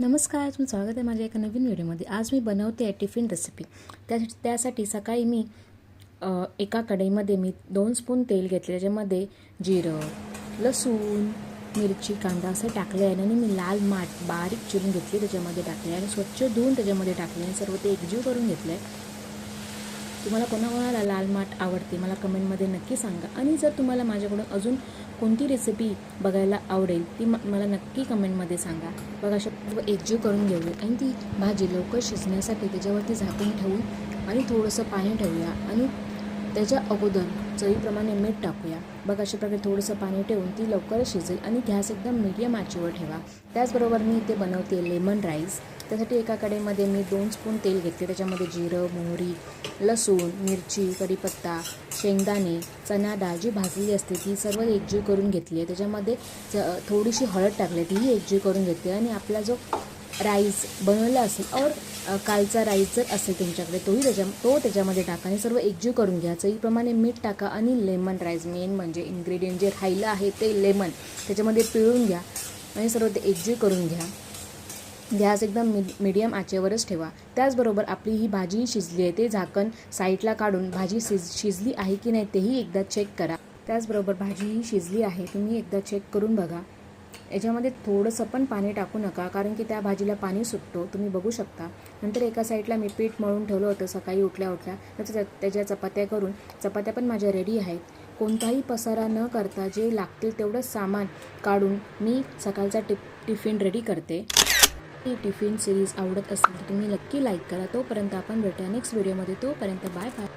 नमस्कार, तुमचं स्वागत आहे माझ्या एका नवीन व्हिडिओमध्ये। आज मी बनवते आहे टिफिन रेसिपी। त्यासाठी सकाळी मी एका कढईमध्ये मी 2 स्पून तेल घेतले, त्याच्यामध्ये जिरं, लसूण, मिरची, कांदा असं टाकले आहे आणि मी लाल माठ बारीक चिरून घेतली, त्याच्यामध्ये टाकले आणि स्वच्छ धुवून त्याच्यामध्ये टाकले आणि सर्व ते एकजीव करून घेतले। तुम्हाला कोणाकोणाला लाल माठ आवडते मला कमेंटमध्ये नक्की सांगा आणि जर तुम्हाला माझ्याकडून अजून कोणती रेसिपी बघायला आवडेल ती मला नक्की कमेंटमध्ये सांगा। बघा सर्व एकजीव करून घेऊया आणि ती भाजी लवकर शिजण्यासाठी त्याच्यावरती झाकून ठेवून आणि थोडंसं पाणी ठेवूया आणि त्याच्या अगोदर चवीप्रमाणे मीठ टाकूया। बघा अशा प्रकारे थोडंसं पाणी ठेवून ती लवकर शिजेल आणि गॅस एकदम मीडियम आचेवर ठेवा। त्याचबरोबर मी इथे बनवते लेमन राईस। त्यासाठी एका कढईमध्ये मी 2 स्पून तेल घेतले, त्याच्यामध्ये जिरं, मोहरी, लसूण, मिरची, कढीपत्ता, शेंगदाणे, चणा डाळ जी भाजलेली असते ती सर्व एकजीव करून घेतली आहे। त्याच्यामध्ये थोडीशी हळद टाकली, तीही एकजीव करून घेतली आणि आपला जो राईस बनवला असेल और कालचा राईस जर असेल तुमच्याकडे तो त्याच्यामध्ये टाका आणि सर्व एकजीव करून घ्या। चवीप्रमाणे मीठ टाका आणि लेमन राईस मेन म्हणजे इन्ग्रेडियंट जे राहिलं आहे ते लेमन त्याच्यामध्ये पिळून घ्या आणि सर्व ते एकजीव करून घ्या। गॅस एकदम मीडियम आचेवरच ठेवा। त्याचबरोबर आपली ही भाजी शिजली आहे, ते झाकण साईडला काढून भाजी शिजली आहे की नाही तेही एकदा चेक करा। त्याचबरोबर भाजी ही शिजली आहे, तुम्ही एकदा चेक करून बघा। याच्यामध्ये थोडंसं पण पाणी टाकू नका, कारण की त्या भाजीला पाणी सुटतो, तुम्ही बघू शकता। नंतर एका साईडला मी पीठ मळून ठेवलं होतं सकाळी उठल्या त्याच्या चपात्या करून, चपात्या पण माझ्या रेडी आहेत। कोणताही पसारा न करता जे लागतील तेवढंच सामान काढून मी सकाळचा टिफिन रेडी करते। ही टिफिन सिरीज आवडत असेल तर तुम्ही नक्की लाईक करा। तोपर्यंत आपण भेटूया नेक्स्ट व्हिडिओमध्ये, तोपर्यंत बाय बाय।